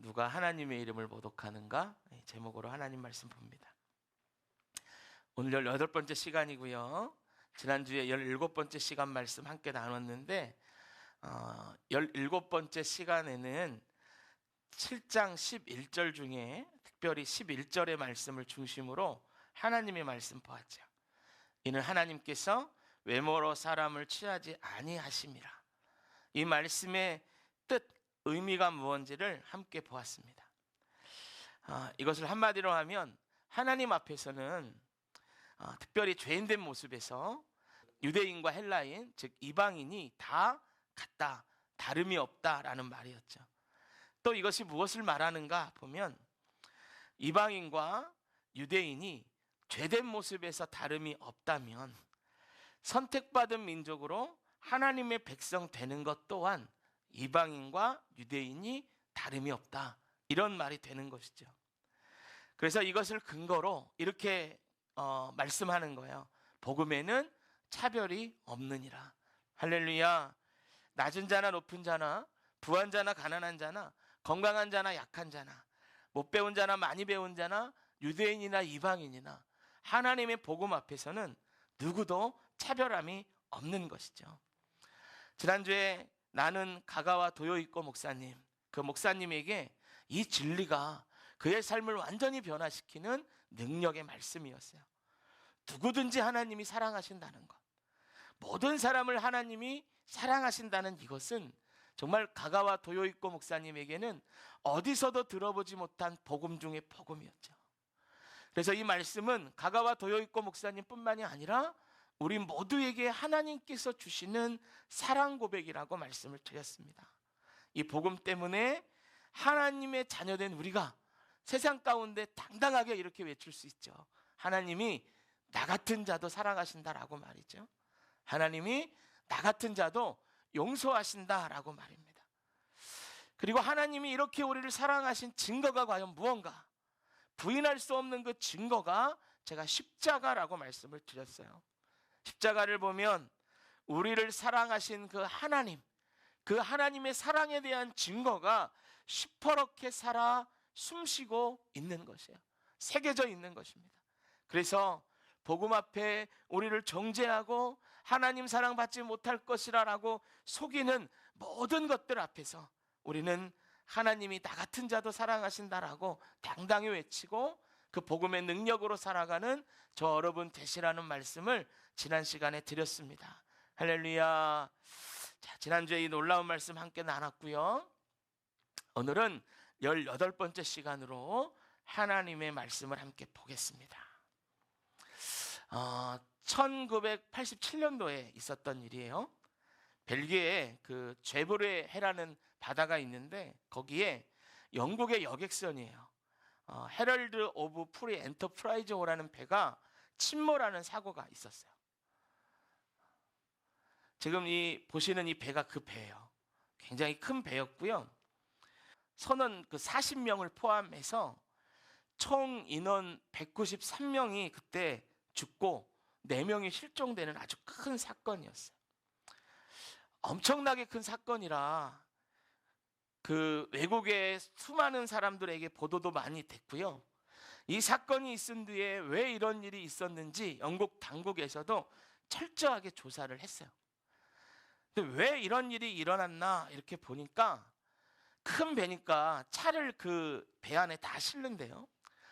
누가 하나님의 이름을 모독하는가? 제목으로 하나님 말씀 봅니다. 오늘 18번째 시간이고요. 지난주에 17번째 시간 말씀 함께 나눴는데 17번째 시간에는 7장 11절 중에 특별히 11절의 말씀을 중심으로 하나님의 말씀 보았죠. 이는 하나님께서 외모로 사람을 취하지 아니하심이라. 이 말씀의 뜻, 의미가 무엇인지를 함께 보았습니다. 이것을 한마디로 하면 하나님 앞에서는 특별히 죄인된 모습에서 유대인과 헬라인, 즉 이방인이 다 같다, 다름이 없다라는 말이었죠. 또 이것이 무엇을 말하는가 보면 이방인과 유대인이 죄된 모습에서 다름이 없다면 선택받은 민족으로 하나님의 백성 되는 것 또한 이방인과 유대인이 다름이 없다, 이런 말이 되는 것이죠. 그래서 이것을 근거로 이렇게 말씀하는 거예요. 복음에는 차별이 없느니라. 할렐루야. 낮은 자나 높은 자나 부한 자나 가난한 자나 건강한 자나 약한 자나 못 배운 자나 많이 배운 자나 유대인이나 이방인이나 하나님의 복음 앞에서는 누구도 차별함이 없는 것이죠. 지난주에 나는 가가와 도요이코 목사님, 그 목사님에게 이 진리가 그의 삶을 완전히 변화시키는 능력의 말씀이었어요. 누구든지 하나님이 사랑하신다는 것, 모든 사람을 하나님이 사랑하신다는 이것은 정말 가가와 도요이코 목사님에게는 어디서도 들어보지 못한 복음 중의 복음이었죠. 그래서 이 말씀은 가가와 도요이코 목사님뿐만이 아니라 우리 모두에게 하나님께서 주시는 사랑 고백이라고 말씀을 드렸습니다. 이 복음 때문에 하나님의 자녀된 우리가 세상 가운데 당당하게 이렇게 외칠 수 있죠. 하나님이 나 같은 자도 사랑하신다라고 말이죠. 하나님이 나 같은 자도 용서하신다라고 말입니다. 그리고 하나님이 이렇게 우리를 사랑하신 증거가 과연 무언가? 부인할 수 없는 그 증거가 제가 십자가라고 말씀을 드렸어요. 십자가를 보면 우리를 사랑하신 그 하나님, 그 하나님의 사랑에 대한 증거가 시퍼렇게 살아 숨쉬고 있는 것이에요. 새겨져 있는 것입니다. 그래서 복음 앞에 우리를 정죄하고 하나님 사랑받지 못할 것이라고 속이는 모든 것들 앞에서 우리는 하나님이 나 같은 자도 사랑하신다라고 당당히 외치고 그 복음의 능력으로 살아가는 저 여러분 되시라는 말씀을 지난 시간에 드렸습니다. 할렐루야. 자, 지난주에 이 놀라운 말씀 함께 나눴고요. 오늘은 18번째 시간으로 하나님의 말씀을 함께 보겠습니다. 1987년도에 있었던 일이에요. 벨기에에 그 죄브레 해라는 바다가 있는데 거기에 영국의 여객선이에요. 헤럴드 오브 프리 엔터프라이즈호라는 배가 침몰하는 사고가 있었어요. 지금 보시는 이 배가 그 배예요. 굉장히 큰 배였고요. 선원 그 40명을 포함해서 총 인원 193명이 그때 죽고 4명이 실종되는 아주 큰 사건이었어요. 엄청나게 큰 사건이라 그 외국의 수많은 사람들에게 보도도 많이 됐고요. 이 사건이 있은 뒤에 왜 이런 일이 있었는지 영국 당국에서도 철저하게 조사를 했어요. 근데 왜 이런 일이 일어났나 이렇게 보니까 큰 배니까 차를 그 배 안에 다 싣는데요.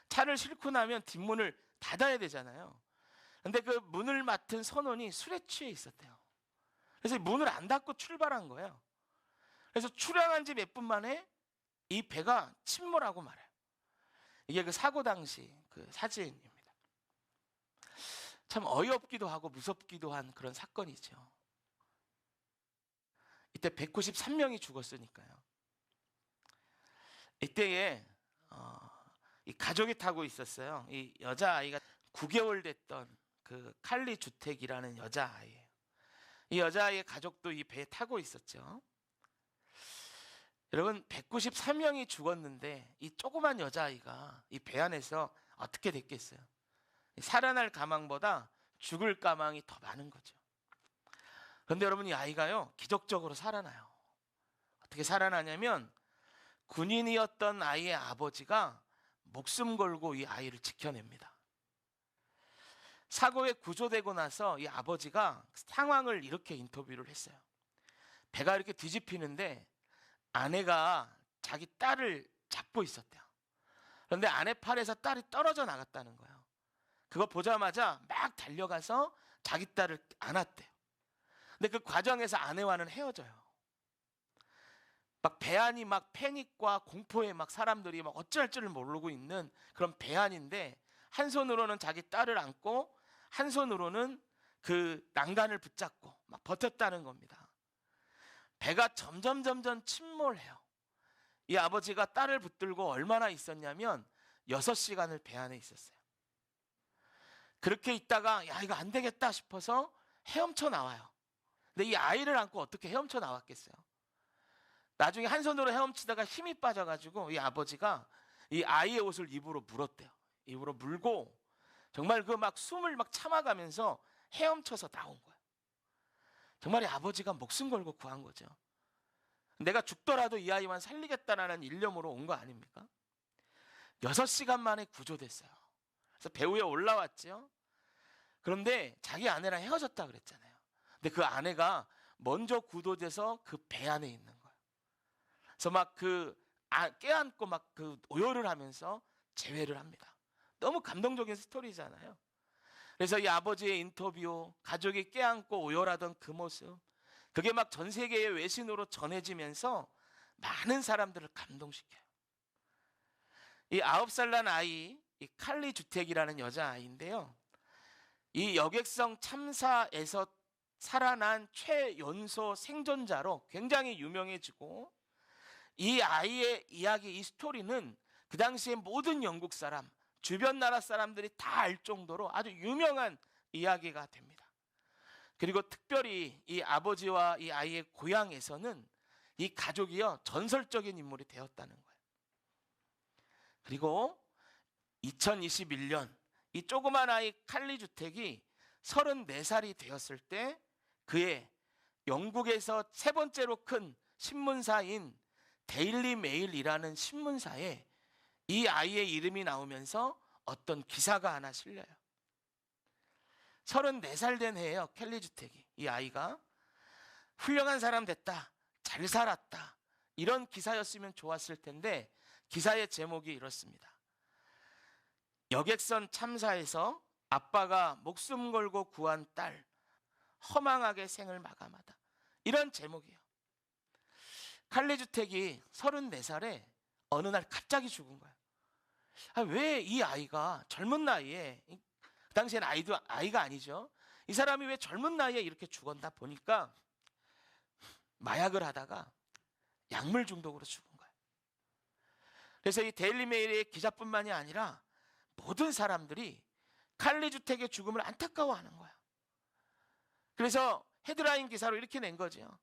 차를 싣고 나면 뒷문을 닫아야 되잖아요. 근데 그 문을 맡은 선원이 술에 취해 있었대요. 그래서 문을 안 닫고 출발한 거예요. 그래서 출항한 지 몇 분 만에 이 배가 침몰하고 말아요. 이게 그 사고 당시 그 사진입니다. 참 어이없기도 하고 무섭기도 한 그런 사건이죠. 이때 193명이 죽었으니까요. 이때에 이 가족이 타고 있었어요. 이 여자아이가 9개월 됐던 그 칼리 주택이라는 여자아이예요. 이 여자아이의 가족도 이 배에 타고 있었죠. 여러분 193명이 죽었는데 이 조그만 여자아이가 이 배 안에서 어떻게 됐겠어요? 살아날 가망보다 죽을 가망이 더 많은 거죠. 그런데 여러분 이 아이가요 기적적으로 살아나요. 어떻게 살아나냐면 군인이었던 아이의 아버지가 목숨 걸고 이 아이를 지켜냅니다. 사고에 구조되고 나서 이 아버지가 상황을 이렇게 인터뷰를 했어요. 배가 이렇게 뒤집히는데 아내가 자기 딸을 잡고 있었대요. 그런데 아내 팔에서 딸이 떨어져 나갔다는 거예요. 그거 보자마자 막 달려가서 자기 딸을 안았대요. 근데 그 과정에서 아내와는 헤어져요. 막 배 안이 막 패닉과 공포에 막 사람들이 막 어찌할 줄을 모르고 있는 그런 배 안인데, 한 손으로는 자기 딸을 안고 한 손으로는 그 난간을 붙잡고 막 버텼다는 겁니다. 배가 점점 침몰해요. 이 아버지가 딸을 붙들고 얼마나 있었냐면 6시간을 배 안에 있었어요. 그렇게 있다가 야, 이거 안 되겠다 싶어서 헤엄쳐 나와요. 근데 이 아이를 안고 어떻게 헤엄쳐 나왔겠어요? 나중에 한 손으로 헤엄치다가 힘이 빠져가지고 이 아버지가 이 아이의 옷을 입으로 물었대요. 입으로 물고 정말 그 막 숨을 막 참아가면서 헤엄쳐서 나온 거예요. 정말 이 아버지가 목숨 걸고 구한 거죠. 내가 죽더라도 이 아이만 살리겠다라는 일념으로 온 거 아닙니까? 6시간 만에 구조됐어요. 그래서 배 위에 올라왔죠. 그런데 자기 아내랑 헤어졌다 그랬잖아요. 근데 그 아내가 먼저 구조돼서 그 배 안에 있는 거예요. 그래서 막 껴안고 막 그 오열을 하면서 재회를 합니다. 너무 감동적인 스토리잖아요. 그래서 이 아버지의 인터뷰, 가족이 껴안고 오열하던 그 모습, 그게 막 전 세계의 외신으로 전해지면서 많은 사람들을 감동시켜요. 이 9살 난 아이, 이 칼리 주택이라는 여자아이인데요. 이 여객성 참사에서 살아난 최연소 생존자로 굉장히 유명해지고, 이 아이의 이야기, 이 스토리는 그 당시에 모든 영국 사람, 주변 나라 사람들이 다 알 정도로 아주 유명한 이야기가 됩니다. 그리고 특별히 이 아버지와 이 아이의 고향에서는 이 가족이요 전설적인 인물이 되었다는 거예요. 그리고 2021년 이 조그만 아이 칼리 주택이 34살이 되었을 때 그의 영국에서 세 번째로 큰 신문사인 데일리 메일이라는 신문사에 이 아이의 이름이 나오면서 어떤 기사가 하나 실려요. 34살 된 해예요. 켈리 주택이. 이 아이가 훌륭한 사람 됐다, 잘 살았다, 이런 기사였으면 좋았을 텐데 기사의 제목이 이렇습니다. 여객선 참사에서 아빠가 목숨 걸고 구한 딸 허망하게 생을 마감하다, 이런 제목이에요. 칼리 주택이 34살에 어느 날 갑자기 죽은 거예요. 왜 이 아이가 젊은 나이에, 그 당시에는 아이가 아니죠. 이 사람이 왜 젊은 나이에 이렇게 죽었나 보니까 마약을 하다가 약물 중독으로 죽은 거예요. 그래서 이 데일리 메일의 기자뿐만이 아니라 모든 사람들이 칼리 주택의 죽음을 안타까워하는 거야. 그래서 헤드라인 기사로 이렇게 낸 거죠.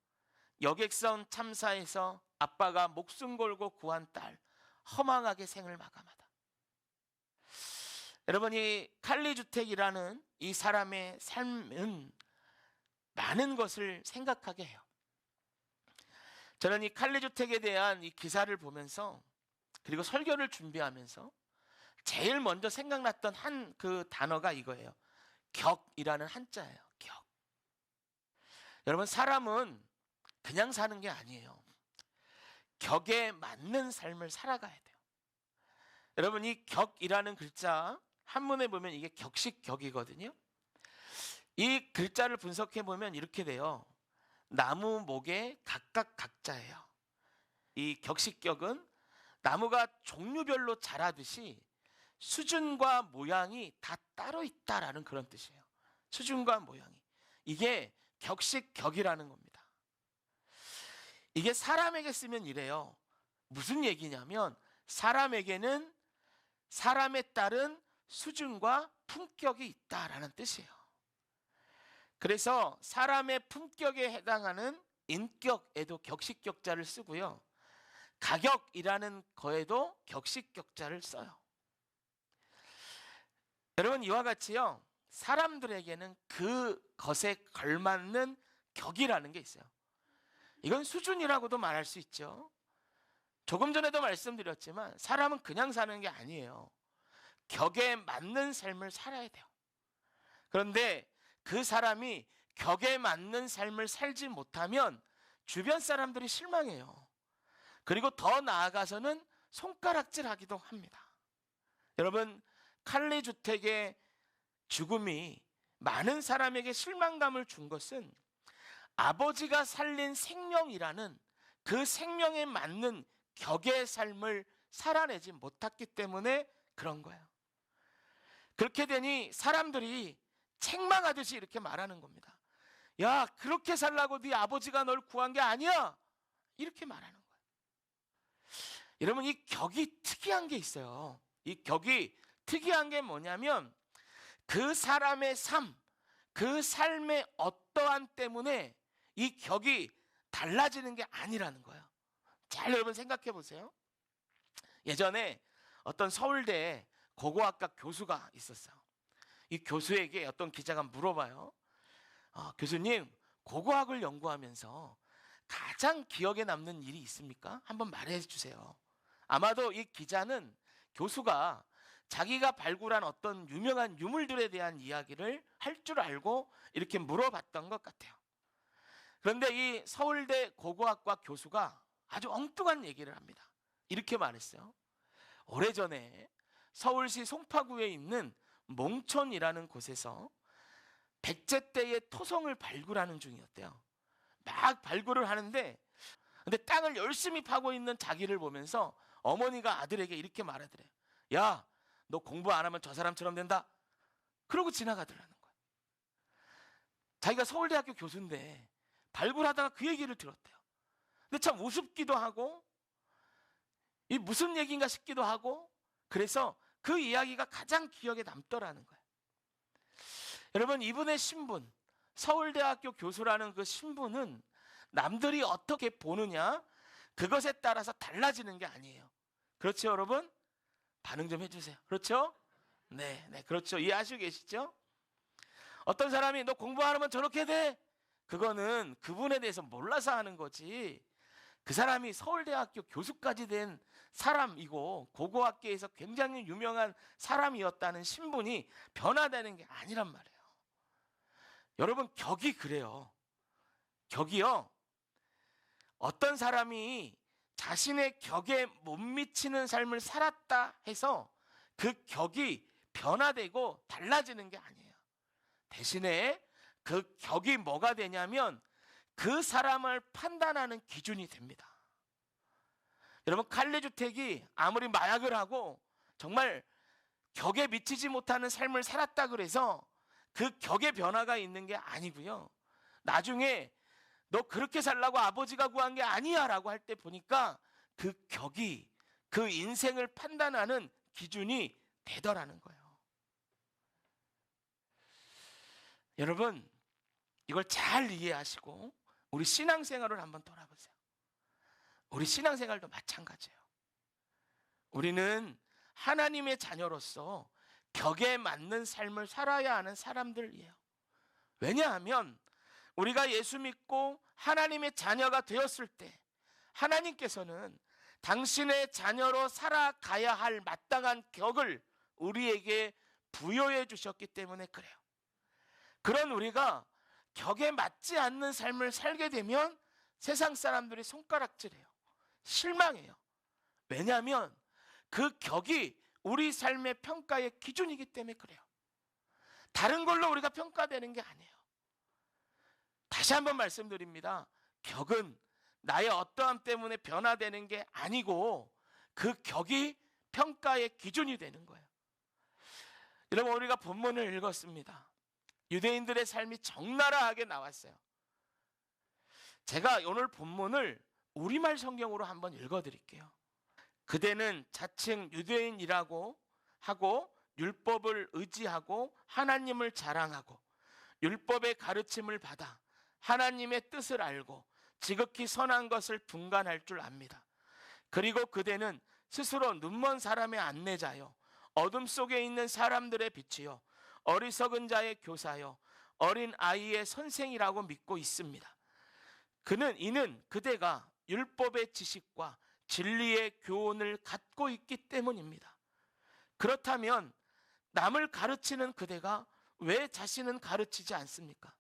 여객선 참사에서 아빠가 목숨 걸고 구한 딸 허망하게 생을 마감하다. 여러분, 이 칼리 주택이라는 이 사람의 삶은 많은 것을 생각하게 해요. 저는 이 칼리 주택에 대한 이 기사를 보면서, 그리고 설교를 준비하면서 제일 먼저 생각났던 한 그 단어가 이거예요. 격이라는 한자예요. 격. 여러분, 사람은 그냥 사는 게 아니에요. 격에 맞는 삶을 살아가야 돼요. 여러분, 이 격이라는 글자 한문에 보면 이게 격식격이거든요. 이 글자를 분석해 보면 이렇게 돼요. 나무 목에 각각 각자예요. 이 격식격은 나무가 종류별로 자라듯이 수준과 모양이 다 따로 있다라는 그런 뜻이에요. 수준과 모양이. 이게 격식격이라는 겁니다. 이게 사람에게 쓰면 이래요. 무슨 얘기냐면 사람에게는 사람에 따른 수준과 품격이 있다라는 뜻이에요. 그래서 사람의 품격에 해당하는 인격에도 격식격자를 쓰고요. 가격이라는 거에도 격식격자를 써요. 여러분, 이와 같이요, 사람들에게는 그것에 걸맞는 격이라는 게 있어요. 이건 수준이라고도 말할 수 있죠. 조금 전에도 말씀드렸지만 사람은 그냥 사는 게 아니에요. 격에 맞는 삶을 살아야 돼요. 그런데 그 사람이 격에 맞는 삶을 살지 못하면 주변 사람들이 실망해요. 그리고 더 나아가서는 손가락질하기도 합니다. 여러분, 칼리 주택의 죽음이 많은 사람에게 실망감을 준 것은 아버지가 살린 생명이라는 그 생명에 맞는 격의 삶을 살아내지 못했기 때문에 그런 거예요. 그렇게 되니 사람들이 책망하듯이 이렇게 말하는 겁니다. 야, 그렇게 살라고 네 아버지가 널 구한 게 아니야. 이렇게 말하는 거예요. 여러분, 이 격이 특이한 게 있어요. 이 격이 특이한 게 뭐냐면 그 사람의 삶, 그 삶의 어떠한 때문에 이 격이 달라지는 게 아니라는 거예요. 잘 여러분 생각해 보세요. 예전에 어떤 서울대 고고학과 교수가 있었어요. 이 교수에게 어떤 기자가 물어봐요. 교수님, 고고학을 연구하면서 가장 기억에 남는 일이 있습니까? 한번 말해 주세요. 아마도 이 기자는 교수가 자기가 발굴한 어떤 유명한 유물들에 대한 이야기를 할 줄 알고 이렇게 물어봤던 것 같아요. 그런데 이 서울대 고고학과 교수가 아주 엉뚱한 얘기를 합니다. 이렇게 말했어요. 오래전에 서울시 송파구에 있는 몽촌이라는 곳에서 백제 때의 토성을 발굴하는 중이었대요. 막 발굴을 하는데 근데 땅을 열심히 파고 있는 자기를 보면서 어머니가 아들에게 이렇게 말하더래요. 야, 너 공부 안 하면 저 사람처럼 된다. 그러고 지나가더라는 거예요. 자기가 서울대학교 교수인데 발굴하다가 그 얘기를 들었대요. 근데 참 우습기도 하고 이 무슨 얘기인가 싶기도 하고 그래서 그 이야기가 가장 기억에 남더라는 거예요. 여러분, 이분의 신분, 서울대학교 교수라는 그 신분은 남들이 어떻게 보느냐 그것에 따라서 달라지는 게 아니에요. 그렇죠, 여러분? 반응 좀 해주세요. 그렇죠? 네, 그렇죠. 이해하시고 계시죠? 어떤 사람이 너 공부 안 하면 저렇게 돼? 그거는 그분에 대해서 몰라서 하는 거지. 그 사람이 서울대학교 교수까지 된 사람이고 고고학계에서 굉장히 유명한 사람이었다는 신분이 변화되는 게 아니란 말이에요. 여러분, 격이 그래요. 격이요. 어떤 사람이 자신의 격에 못 미치는 삶을 살았다 해서 그 격이 변화되고 달라지는 게 아니에요. 대신에 그 격이 뭐가 되냐면 그 사람을 판단하는 기준이 됩니다. 여러분, 칼리 주택이 아무리 마약을 하고 정말 격에 미치지 못하는 삶을 살았다 그래서 그 격의 변화가 있는 게 아니고요. 나중에 너 그렇게 살라고 아버지가 구한 게 아니야 라고 할 때 보니까 그 격이 그 인생을 판단하는 기준이 되더라는 거예요. 여러분, 이걸 잘 이해하시고 우리 신앙생활을 한번 돌아보세요. 우리 신앙생활도 마찬가지예요. 우리는 하나님의 자녀로서 격에 맞는 삶을 살아야 하는 사람들이에요. 왜냐하면 우리가 예수 믿고 하나님의 자녀가 되었을 때 하나님께서는 당신의 자녀로 살아가야 할 마땅한 격을 우리에게 부여해 주셨기 때문에 그래요. 그런 우리가 격에 맞지 않는 삶을 살게 되면 세상 사람들이 손가락질해요. 실망해요. 왜냐하면 그 격이 우리 삶의 평가의 기준이기 때문에 그래요. 다른 걸로 우리가 평가되는 게 아니에요. 다시 한번 말씀드립니다. 격은 나의 어떠함 때문에 변화되는 게 아니고 그 격이 평가의 기준이 되는 거예요. 여러분, 우리가 본문을 읽었습니다. 유대인들의 삶이 적나라하게 나왔어요. 제가 오늘 본문을 우리말 성경으로 한번 읽어드릴게요. 그대는 자칭 유대인이라고 하고 율법을 의지하고 하나님을 자랑하고 율법의 가르침을 받아 하나님의 뜻을 알고 지극히 선한 것을 분간할 줄 압니다. 그리고 그대는 스스로 눈먼 사람의 안내자요 어둠 속에 있는 사람들의 빛이요 어리석은 자의 교사요 어린 아이의 선생이라고 믿고 있습니다. 이는 그대가 율법의 지식과 진리의 교훈을 갖고 있기 때문입니다. 그렇다면 남을 가르치는 그대가 왜 자신은 가르치지 않습니까?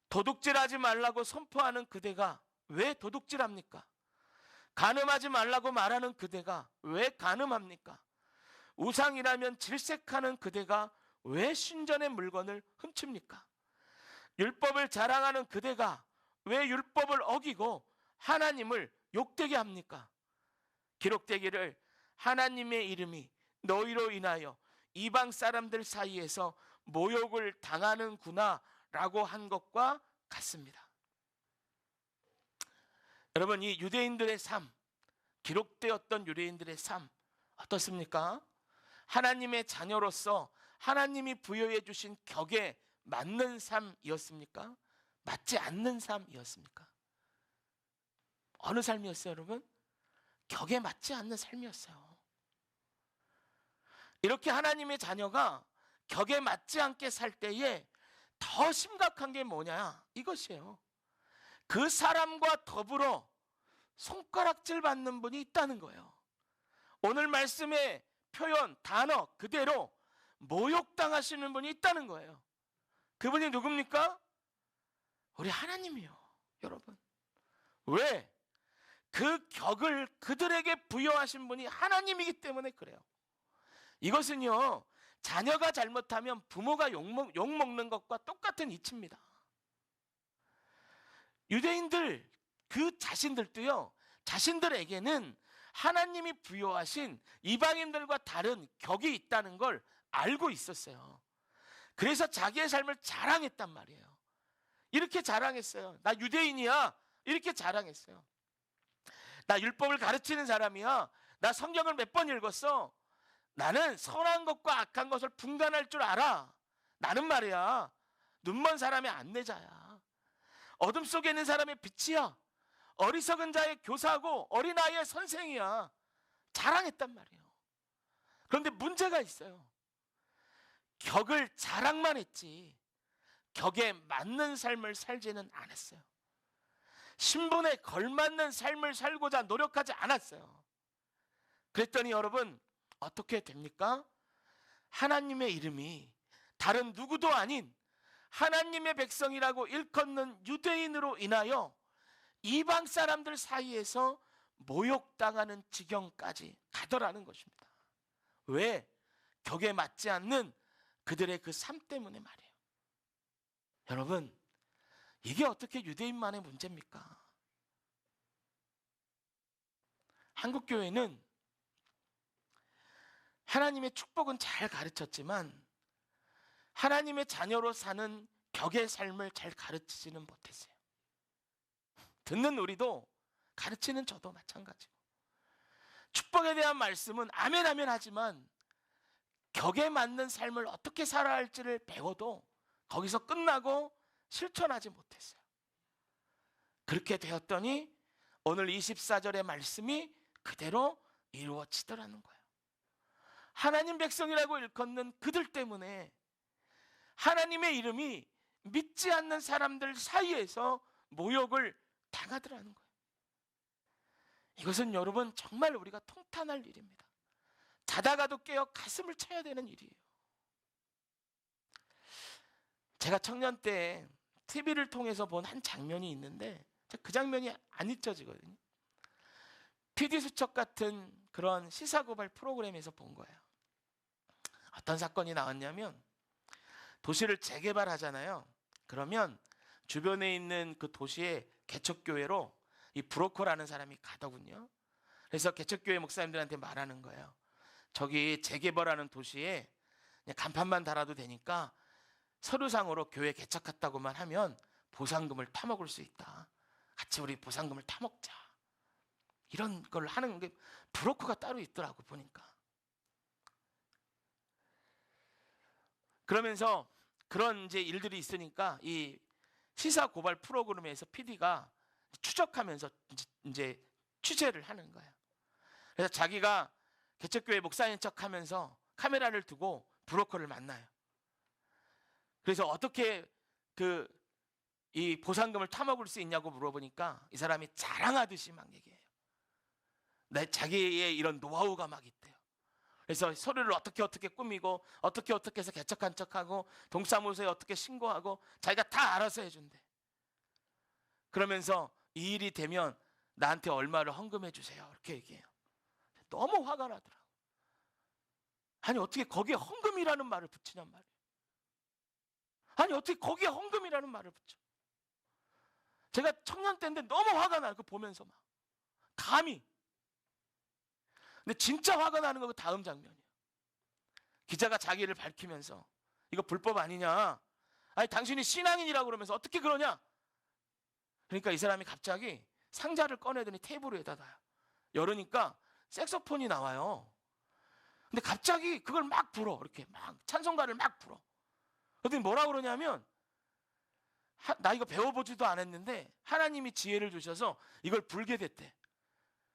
도둑질하지 말라고 선포하는 그대가 왜 도둑질합니까? 간음하지 말라고 말하는 그대가 왜 간음합니까? 우상이라면 질색하는 그대가 왜 신전의 물건을 훔칩니까? 율법을 자랑하는 그대가 왜 율법을 어기고 하나님을 욕되게 합니까? 기록되기를 하나님의 이름이 너희로 인하여 이방 사람들 사이에서 모욕을 당하는구나 라고 한 것과 같습니다. 여러분, 이 유대인들의 삶, 기록되었던 유대인들의 삶 어떻습니까? 하나님의 자녀로서 하나님이 부여해 주신 격에 맞는 삶이었습니까? 맞지 않는 삶이었습니까? 어느 삶이었어요, 여러분? 격에 맞지 않는 삶이었어요. 이렇게 하나님의 자녀가 격에 맞지 않게 살 때에 더 심각한 게 뭐냐? 이것이에요. 그 사람과 더불어 손가락질 받는 분이 있다는 거예요. 오늘 말씀의 표현, 단어 그대로 모욕당하시는 분이 있다는 거예요. 그분이 누굽니까? 우리 하나님이요, 여러분. 왜? 그 격을 그들에게 부여하신 분이 하나님이기 때문에 그래요. 이것은요, 자녀가 잘못하면 부모가 욕먹는 것과 똑같은 이치입니다. 유대인들 그 자신들도요, 자신들에게는 하나님이 부여하신 이방인들과 다른 격이 있다는 걸 알고 있었어요. 그래서 자기의 삶을 자랑했단 말이에요. 이렇게 자랑했어요. 나 유대인이야. 이렇게 자랑했어요. 나 율법을 가르치는 사람이야. 나 성경을 몇 번 읽었어. 나는 선한 것과 악한 것을 분간할 줄 알아. 나는 말이야, 눈먼 사람의 안내자야. 어둠 속에 있는 사람의 빛이야. 어리석은 자의 교사고 어린아이의 선생이야. 자랑했단 말이에요. 그런데 문제가 있어요. 격을 자랑만 했지 격에 맞는 삶을 살지는 않았어요. 신분에 걸맞는 삶을 살고자 노력하지 않았어요. 그랬더니 여러분, 어떻게 됩니까? 하나님의 이름이 다른 누구도 아닌 하나님의 백성이라고 일컫는 유대인으로 인하여 이방 사람들 사이에서 모욕당하는 지경까지 가더라는 것입니다. 왜? 격에 맞지 않는 그들의 그 삶 때문에 말이에요. 여러분, 이게 어떻게 유대인만의 문제입니까? 한국교회는 하나님의 축복은 잘 가르쳤지만 하나님의 자녀로 사는 격의 삶을 잘 가르치지는 못했어요. 듣는 우리도, 가르치는 저도 마찬가지고, 축복에 대한 말씀은 아멘 아멘 하지만 격에 맞는 삶을 어떻게 살아야 할지를 배워도 거기서 끝나고 실천하지 못했어요. 그렇게 되었더니 오늘 24절의 말씀이 그대로 이루어지더라는 거예요. 하나님 백성이라고 일컫는 그들 때문에 하나님의 이름이 믿지 않는 사람들 사이에서 모욕을 당하더라는 거예요. 이것은 여러분 정말 우리가 통탄할 일입니다. 자다가도 깨어 가슴을 쳐야 되는 일이에요. 제가 청년 때 TV를 통해서 본 한 장면이 있는데 그 장면이 안 잊혀지거든요. PD수첩 같은 그런 시사고발 프로그램에서 본 거예요. 어떤 사건이 나왔냐면, 도시를 재개발하잖아요. 그러면 주변에 있는 그 도시의 개척교회로 이 브로커라는 사람이 가더군요. 그래서 개척교회 목사님들한테 말하는 거예요. 저기 재개발하는 도시에 그냥 간판만 달아도 되니까 서류상으로 교회 개척했다고만 하면 보상금을 타먹을 수 있다. 같이 우리 보상금을 타먹자. 이런 걸 하는 게 브로커가 따로 있더라고 보니까. 그러면서 그런 이제 일들이 있으니까 이 시사 고발 프로그램에서 PD가 추적하면서 이제 취재를 하는 거예요. 그래서 자기가 개척교회 목사인 척하면서 카메라를 두고 브로커를 만나요. 그래서 어떻게 이 보상금을 타먹을 수 있냐고 물어보니까 이 사람이 자랑하듯이 막 얘기해요. 자기의 이런 노하우가 막 있대요. 그래서 서류를 어떻게 꾸미고 어떻게 해서 개척한 척하고 동사무소에 어떻게 신고하고 자기가 다 알아서 해준대. 그러면서 이 일이 되면 나한테 얼마를 헌금해 주세요, 이렇게 얘기해요. 너무 화가 나더라고. 아니 어떻게 거기에 헌금이라는 말을 붙이냔 말이에요. 아니 어떻게 거기에 헌금이라는 말을 붙여. 제가 청년 때인데 너무 화가 나요. 그거 보면서 막 감히. 근데 진짜 화가 나는 건 그 다음 장면이에요. 기자가 자기를 밝히면서 이거 불법 아니냐, 아니 당신이 신앙인이라고 그러면서 어떻게 그러냐. 그러니까 이 사람이 갑자기 상자를 꺼내더니 테이블 위에다 놔요. 열으니까 색소폰이 나와요. 근데 갑자기 그걸 막 불어. 이렇게 막 찬송가를 막 불어. 그랬더니 뭐라 그러냐면, 나 이거 배워보지도 않았는데 하나님이 지혜를 주셔서 이걸 불게 됐대.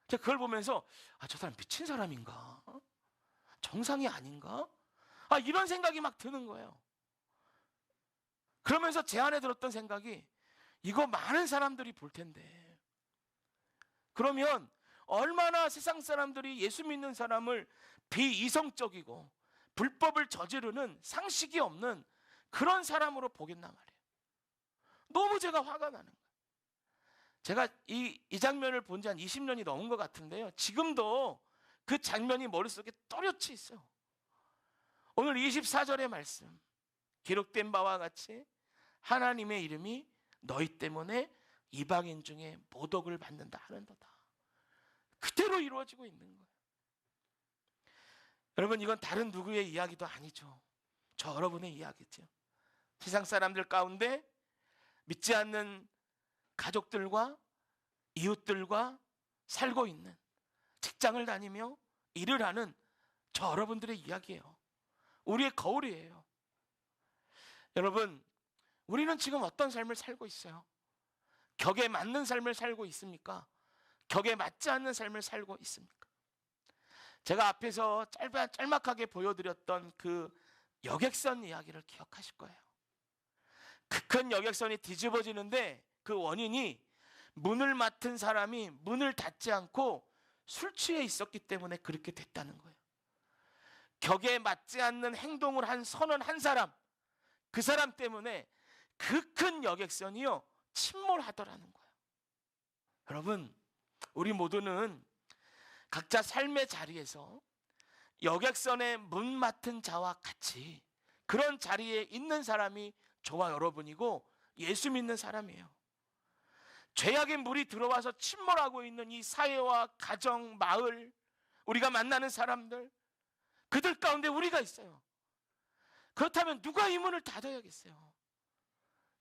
제가 그걸 보면서 저 사람 미친 사람인가? 정상이 아닌가? 이런 생각이 막 드는 거예요. 그러면서 제 안에 들었던 생각이, 이거 많은 사람들이 볼 텐데 그러면 얼마나 세상 사람들이 예수 믿는 사람을 비이성적이고 불법을 저지르는 상식이 없는 그런 사람으로 보겠나 말이에요. 너무 제가 화가 나는 거예요. 제가 이 장면을 본 지 한 20년이 넘은 것 같은데요, 지금도 그 장면이 머릿속에 또렷이 있어요. 오늘 24절의 말씀, 기록된 바와 같이 하나님의 이름이 너희 때문에 이방인 중에 모독을 받는다 하는도다. 그대로 이루어지고 있는 거예요. 여러분, 이건 다른 누구의 이야기도 아니죠. 저 여러분의 이야기죠. 세상 사람들 가운데 믿지 않는 가족들과 이웃들과 살고 있는, 직장을 다니며 일을 하는 저 여러분들의 이야기예요. 우리의 거울이에요. 여러분, 우리는 지금 어떤 삶을 살고 있어요? 격에 맞는 삶을 살고 있습니까? 격에 맞지 않는 삶을 살고 있습니까? 제가 앞에서 짤막하게 보여드렸던 그 여객선 이야기를 기억하실 거예요. 그 큰 여객선이 뒤집어지는데 그 원인이 문을 맡은 사람이 문을 닫지 않고 술 취해 있었기 때문에 그렇게 됐다는 거예요. 격에 맞지 않는 행동을 한 선원 한 사람, 그 사람 때문에 그 큰 여객선이요 침몰하더라는 거예요. 여러분, 우리 모두는 각자 삶의 자리에서 여객선의 문 맡은 자와 같이 그런 자리에 있는 사람이 저와 여러분이고 예수 믿는 사람이에요. 죄악의 물이 들어와서 침몰하고 있는 이 사회와 가정, 마을, 우리가 만나는 사람들, 그들 가운데 우리가 있어요. 그렇다면 누가 이 문을 닫아야겠어요?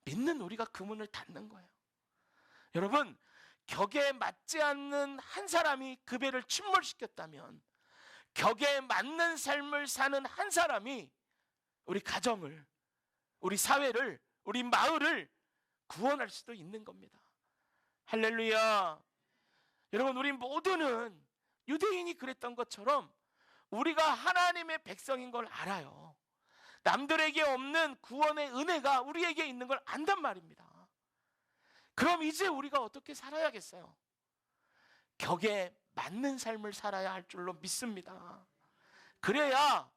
믿는 우리가 그 문을 닫는 거예요. 여러분, 격에 맞지 않는 한 사람이 그 배를 침몰시켰다면 격에 맞는 삶을 사는 한 사람이 우리 가정을, 우리 사회를, 우리 마을을 구원할 수도 있는 겁니다. 할렐루야. 여러분, 우리 모두는 유대인이 그랬던 것처럼 우리가 하나님의 백성인 걸 알아요. 남들에게 없는 구원의 은혜가 우리에게 있는 걸 안단 말입니다. 그럼 이제 우리가 어떻게 살아야겠어요? 격에 맞는 삶을 살아야 할 줄로 믿습니다. 그래야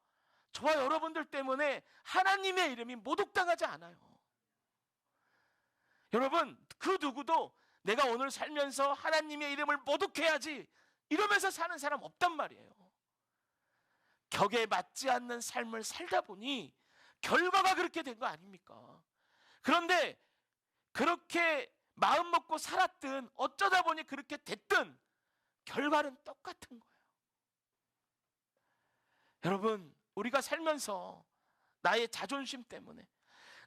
저와 여러분들 때문에 하나님의 이름이 모독당하지 않아요. 여러분, 그 누구도 내가 오늘 살면서 하나님의 이름을 모독해야지 이러면서 사는 사람 없단 말이에요. 격에 맞지 않는 삶을 살다 보니 결과가 그렇게 된 거 아닙니까? 그런데 그렇게 마음 먹고 살았든 어쩌다 보니 그렇게 됐든 결과는 똑같은 거예요. 여러분, 우리가 살면서 나의 자존심 때문에,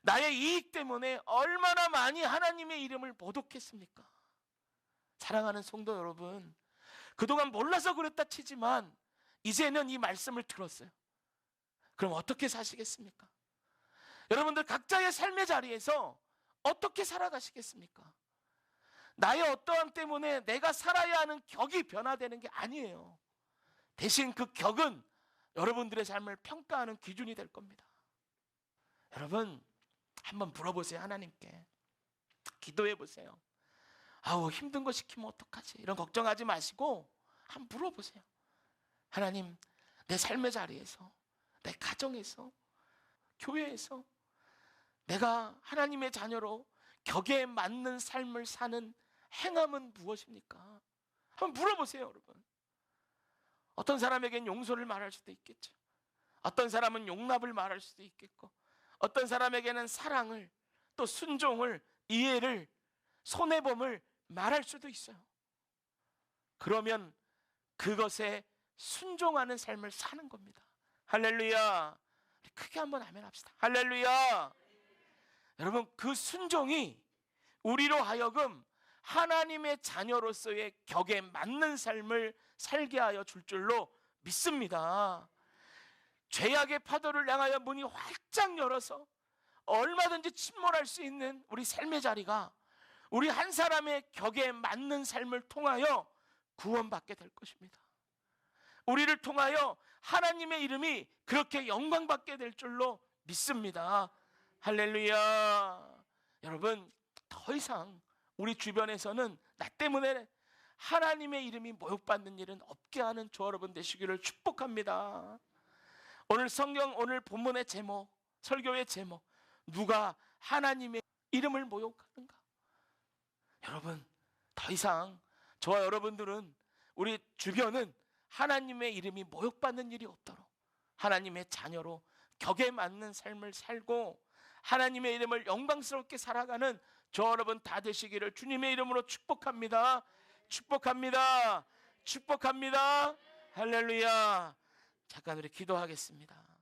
나의 이익 때문에 얼마나 많이 하나님의 이름을 모독했습니까? 사랑하는 성도 여러분, 그동안 몰라서 그랬다 치지만 이제는 이 말씀을 들었어요. 그럼 어떻게 사시겠습니까? 여러분들 각자의 삶의 자리에서 어떻게 살아가시겠습니까? 나의 어떠함 때문에 내가 살아야 하는 격이 변화되는 게 아니에요. 대신 그 격은 여러분들의 삶을 평가하는 기준이 될 겁니다. 여러분, 한번 물어보세요. 하나님께 기도해 보세요. 아우, 힘든 거 시키면 어떡하지? 이런 걱정하지 마시고 한번 물어보세요. 하나님, 내 삶의 자리에서, 내 가정에서, 교회에서 내가 하나님의 자녀로 격에 맞는 삶을 사는 행함은 무엇입니까? 한번 물어보세요, 여러분. 어떤 사람에겐 용서를 말할 수도 있겠죠. 어떤 사람은 용납을 말할 수도 있겠고, 어떤 사람에게는 사랑을, 또 순종을, 이해를, 손해봄을 말할 수도 있어요. 그러면 그것에 순종하는 삶을 사는 겁니다. 할렐루야. 크게 한번 아멘 합시다. 할렐루야. 여러분, 그 순종이 우리로 하여금 하나님의 자녀로서의 격에 맞는 삶을 살게 하여 줄 줄로 믿습니다. 죄악의 파도를 향하여 문이 활짝 열어서 얼마든지 침몰할 수 있는 우리 삶의 자리가 우리 한 사람의 격에 맞는 삶을 통하여 구원받게 될 것입니다. 우리를 통하여 하나님의 이름이 그렇게 영광받게 될 줄로 믿습니다. 할렐루야. 여러분, 더 이상 우리 주변에서는 나 때문에 하나님의 이름이 모욕받는 일은 없게 하는 저 여러분 되시기를 축복합니다. 오늘 성경, 오늘 본문의 제목, 설교의 제목, 누가 하나님의 이름을 모욕하는가? 여러분, 더 이상 저와 여러분들은, 우리 주변은 하나님의 이름이 모욕받는 일이 없도록 하나님의 자녀로 격에 맞는 삶을 살고 하나님의 이름을 영광스럽게 살아가는 저 여러분 다 되시기를 주님의 이름으로 축복합니다. 축복합니다. 축복합니다. 할렐루야. 잠깐 우리 기도하겠습니다.